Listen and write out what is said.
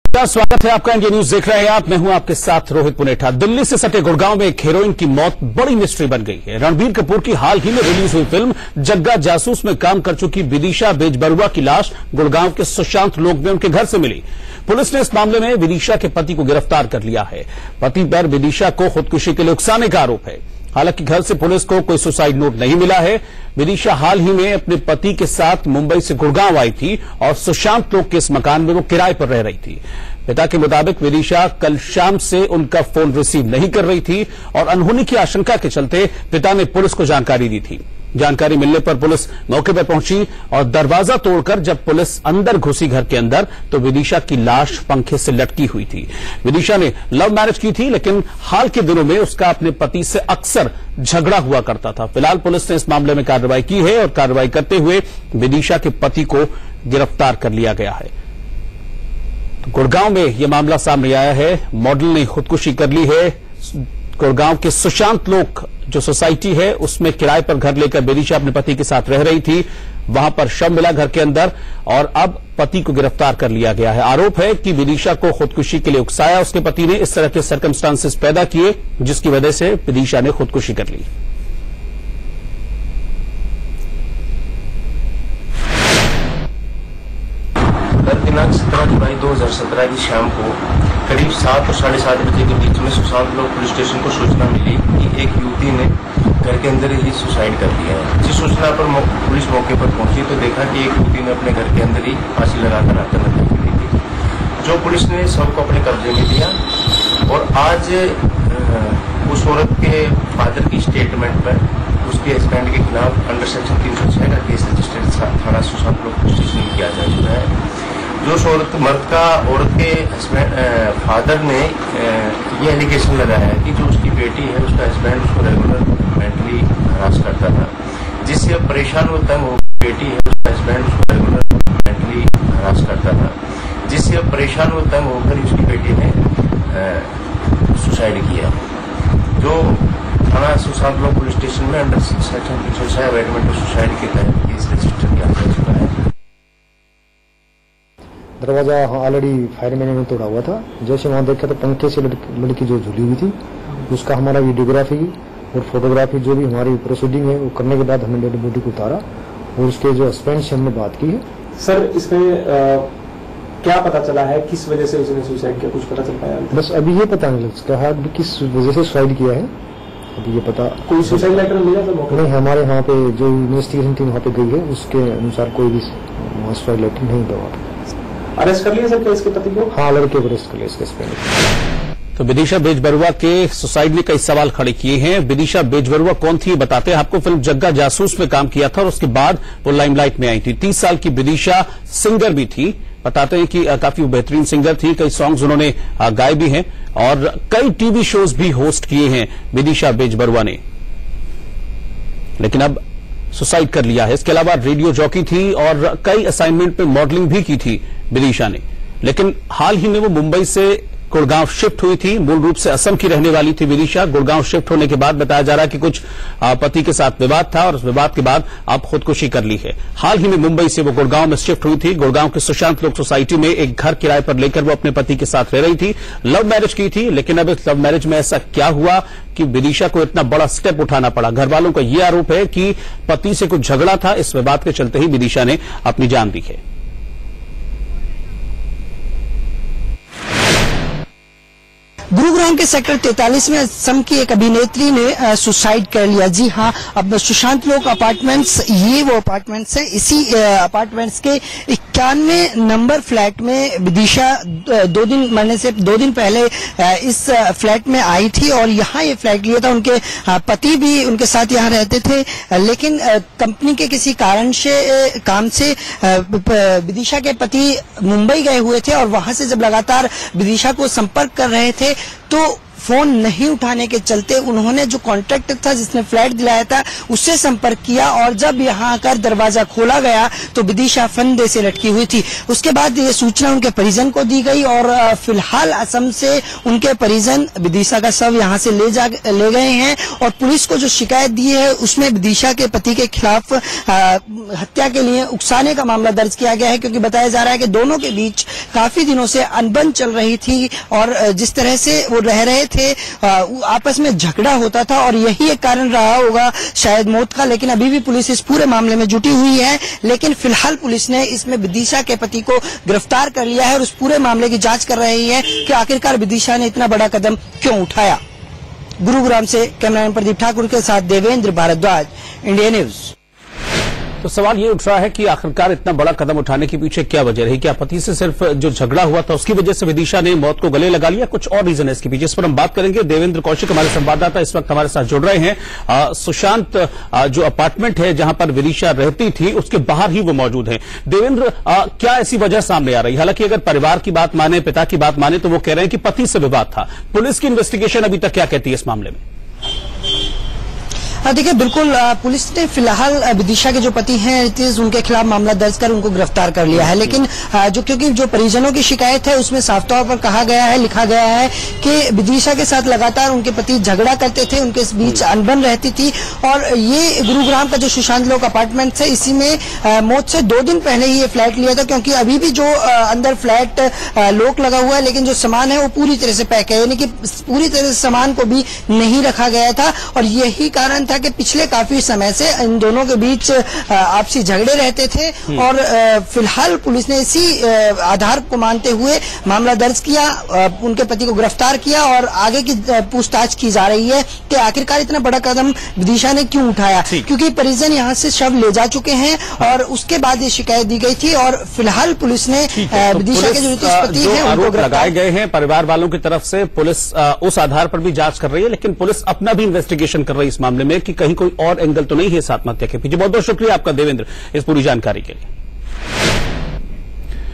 स्वागत है आपका। इंडिया न्यूज देख रहे हैं आप। मैं हूं आपके साथ रोहित पुनेठा। दिल्ली से सटे गुड़गांव में एक हीरोइन की मौत बड़ी मिस्ट्री बन गई है। रणबीर कपूर की हाल ही में रिलीज हुई फिल्म जग्गा जासूस में काम कर चुकी विदिशा बेजबरुआ की लाश गुड़गांव के सुशांत लोक में उनके घर से मिली। पुलिस ने इस मामले में विदिशा के पति को गिरफ्तार कर लिया है। पति पर विदिशा को खुदकुशी के लिए उकसाने का आरोप है। हालांकि घर से पुलिस को कोई सुसाइड नोट नहीं मिला है। विदिशा हाल ही में अपने पति के साथ मुंबई से गुड़गांव आई थी और सुशांत लोक के इस मकान में वो किराए पर रह रही थी। पिता के मुताबिक विदिशा कल शाम से उनका फोन रिसीव नहीं कर रही थी और अनहोनी की आशंका के चलते पिता ने पुलिस को जानकारी दी थी। जानकारी मिलने पर पुलिस मौके पर पहुंची और दरवाजा तोड़कर जब पुलिस अंदर घुसी घर के अंदर तो विदिशा की लाश पंखे से लटकी हुई थी। विदिशा ने लव मैरिज की थी, लेकिन हाल के दिनों में उसका अपने पति से अक्सर झगड़ा हुआ करता था। फिलहाल पुलिस ने इस मामले में कार्रवाई की है और कार्रवाई करते हुए विदिशा के पति को गिरफ्तार कर लिया गया है। तो गुड़गांव में यह मामला सामने आया है। मॉडल ने खुदकुशी कर ली है। गुड़गांव के सुशांत लोक जो सोसाइटी है उसमें किराए पर घर लेकर विदिशा अपने पति के साथ रह रही थी। वहां पर शव मिला घर के अंदर और अब पति को गिरफ्तार कर लिया गया है। आरोप है कि विदिशा को खुदकुशी के लिए उकसाया उसके पति ने। इस तरह के सर्कमस्टांसेस पैदा किए जिसकी वजह से विदिशा ने खुदकुशी कर ली। दिनांक 17 जुलाई 2017 की शाम को करीब 7 और 7:30 बजे के बीच में सुशांत लोक पुलिस स्टेशन को सूचना मिली कि एक युवती ने घर के अंदर ही सुसाइड कर दिया है। जिस सूचना पर पुलिस मौके पर पहुंची तो देखा कि एक युवती ने अपने घर के अंदर ही फांसी लगाकर आत्महत्या कर ली थी। जो पुलिस ने शव को अपने कब्जे में लिया और आज उस औरत के फादर की स्टेटमेंट पर उसके हस्बैंड के खिलाफ अंडर सेक्शन 306 का केस रजिस्टर्ड थाना सुशांत लोक पुलिस स्टेशन में किया जा चुका है। जो औरत के फादर ने ये एलिगेशन लगाया है कि जो उसकी बेटी है उसका हस्बैंड उसको रेगुलर मेंटली हरास करता था, जिससे अब परेशान वो तंग हो बेटी है उसका हस्बैंड उसको रेगुलर मेंटली हरास करता था, जिससे अब परेशान वो तंग होकर उसकी बेटी ने सुसाइड किया। जो थाना सुशांत लोक पुलिस स्टेशन में अंडर सेक्शन 306 अवॉइडमेंट ऑफ सुसाइड के तहत केस रजिस्टर किया जा चुका है। दरवाजा ऑलरेडी फायरमैन ने तोड़ा हुआ था। जैसे वहां देखा तो पंखे से लड़की जो झुली हुई थी उसका हमारा वीडियोग्राफी और फोटोग्राफी जो भी हमारी प्रोसीडिंग है वो करने के बाद हमने डेड बॉडी को उतारा और उसके जो हस्बैंड से हमने बात की है। सर इसमें क्या पता चला है, किस वजह से उसने सुसाइड किया, कुछ पता चल पाया? बस अभी ये पता नहीं लगा कि किस वजह से सुसाइड किया है। अभी ये पता कोई सुसाइड लेटर मिला था नहीं। हमारे यहाँ पे जो इन्वेस्टिगेशन टीम वहाँ पे गई है उसके अनुसार कोई भी सुसाइड लेटर नहीं दवा। अरेस्ट कर लिया सर क्या इसके पति को? हाँ, लड़के को अरेस्ट कर लिया इसके पहले। तो विदिशा बेजबरुआ के सुसाइड ने कई सवाल खड़े किए हैं। विदिशा बेजबरुआ कौन थी बताते हैं आपको। फिल्म जग्गा जासूस में काम किया था और उसके बाद वो लाइमलाइट में आई थी। 30 साल की विदिशा सिंगर भी थी। बताते हैं कि काफी बेहतरीन सिंगर थी। कई सॉन्ग्स उन्होंने गाए भी हैं और कई टीवी शोज भी होस्ट किए हैं विदिशा बेजबरुआ ने, लेकिन अब सुसाइड कर लिया है। इसके अलावा रेडियो जॉकी थी और कई असाइनमेंट में मॉडलिंग भी की थी विदिशा ने, लेकिन हाल ही में वो मुंबई से गुड़गांव शिफ्ट हुई थी। मूल रूप से असम की रहने वाली थी विदिशा। गुड़गांव शिफ्ट होने के बाद बताया जा रहा है कि कुछ पति के साथ विवाद था और उस विवाद के बाद अब खुदकुशी कर ली है। हाल ही में मुंबई से वो गुड़गांव में शिफ्ट हुई थी। गुड़गांव के सुशांत लोक सोसाइटी में एक घर किराए पर लेकर वो अपने पति के साथ रह रही थी। लव मैरिज की थी, लेकिन अब इस लव मैरिज में ऐसा क्या हुआ कि विदिशा को इतना बड़ा स्टेप उठाना पड़ा। घर वालों का यह आरोप है कि पति से कुछ झगड़ा था, इस विवाद के चलते ही विदिशा ने अपनी जान दी है। गुरुग्राम के सेक्टर 43 में असम की एक अभिनेत्री ने सुसाइड कर लिया। जी हाँ, अब सुशांत लोक अपार्टमेंट्स ये वो अपार्टमेंट्स है। इसी अपार्टमेंट्स के 91 नंबर फ्लैट में विदिशा 2 दिन मरने से 2 दिन पहले इस फ्लैट में आई थी और यहाँ ये फ्लैट लिया था। उनके पति भी उनके साथ यहाँ रहते थे, लेकिन कंपनी के किसी कारण से काम से विदिशा के पति मुंबई गए हुए थे और वहां से जब लगातार विदिशा को संपर्क कर रहे थे तो फोन नहीं उठाने के चलते उन्होंने जो कॉन्ट्रैक्टर था जिसने फ्लैट दिलाया था उससे संपर्क किया और जब यहाँ आकर दरवाजा खोला गया तो विदिशा फंदे से लटकी हुई थी। उसके बाद ये सूचना उनके परिजन को दी गई और फिलहाल असम से उनके परिजन विदिशा का शव यहाँ से ले गए हैं और पुलिस को जो शिकायत दी है उसमें विदिशा के पति के खिलाफ हत्या के लिए उकसाने का मामला दर्ज किया गया है, क्योंकि बताया जा रहा है कि दोनों के बीच काफी दिनों से अनबन चल रही थी और जिस तरह से वो रह रहे थे आपस में झगड़ा होता था और यही एक कारण रहा होगा शायद मौत का। लेकिन अभी भी पुलिस इस पूरे मामले में जुटी हुई है, लेकिन फिलहाल पुलिस ने इसमें विदिशा के पति को गिरफ्तार कर लिया है और उस पूरे मामले की जांच कर रही है कि आखिरकार विदिशा ने इतना बड़ा कदम क्यों उठाया। गुरुग्राम से कैमरामैन प्रदीप ठाकुर के साथ देवेंद्र भारद्वाज, इंडिया न्यूज। तो सवाल ये उठ रहा है कि आखिरकार इतना बड़ा कदम उठाने के पीछे क्या वजह रही? क्या पति से सिर्फ जो झगड़ा हुआ था उसकी वजह से विदिशा ने मौत को गले लगा लिया? कुछ और रीजन है इसके पीछे, इस पर हम बात करेंगे। देवेंद्र कौशिक हमारे संवाददाता इस वक्त हमारे साथ जुड़ रहे हैं। सुशांत जो अपार्टमेंट है जहां पर विदिशा रहती थी उसके बाहर ही वो मौजूद है। देवेंद्र, क्या ऐसी वजह सामने आ रही? हालांकि अगर परिवार की बात माने, पिता की बात माने तो वो कह रहे हैं कि पति से विवाद था। पुलिस की इन्वेस्टिगेशन अभी तक क्या कहती है इस मामले में? देखिए, बिल्कुल पुलिस ने फिलहाल विदिशा के जो पति हैं रितेश, उनके खिलाफ मामला दर्ज कर उनको गिरफ्तार कर लिया है। लेकिन क्योंकि जो परिजनों की शिकायत है उसमें साफ तौर पर कहा गया है, लिखा गया है कि विदिशा के साथ लगातार उनके पति झगड़ा करते थे, उनके बीच अनबन रहती थी और ये गुरुग्राम का जो सुशांत लोक अपार्टमेंट है इसी में मौत से 2 दिन पहले ही ये फ्लैट लिया था, क्योंकि अभी भी जो अंदर फ्लैट लॉक लगा हुआ है लेकिन जो सामान है वो पूरी तरह से पैक है, यानी कि पूरी तरह से सामान को भी नहीं रखा गया था और यही कारण था कि पिछले काफी समय से इन दोनों के बीच आपसी झगड़े रहते थे और फिलहाल पुलिस ने इसी आधार को मानते हुए मामला दर्ज किया, उनके पति को गिरफ्तार किया और आगे की पूछताछ की जा रही है कि आखिरकार इतना बड़ा कदम विदिशा ने क्यों उठाया, क्योंकि परिजन यहां से शव ले जा चुके हैं और उसके बाद ये शिकायत दी गई थी और फिलहाल पुलिस ने विदिशा के जो पति हैं उनको लगाए गए हैं परिवार वालों की तरफ से, पुलिस उस आधार पर भी जांच कर रही है, लेकिन पुलिस अपना भी इन्वेस्टिगेशन कर रही है इस मामले में कि कहीं कोई और एंगल तो नहीं है इस आत्महत्या के पीछे। बहुत बहुत शुक्रिया आपका देवेंद्र इस पूरी जानकारी के लिए।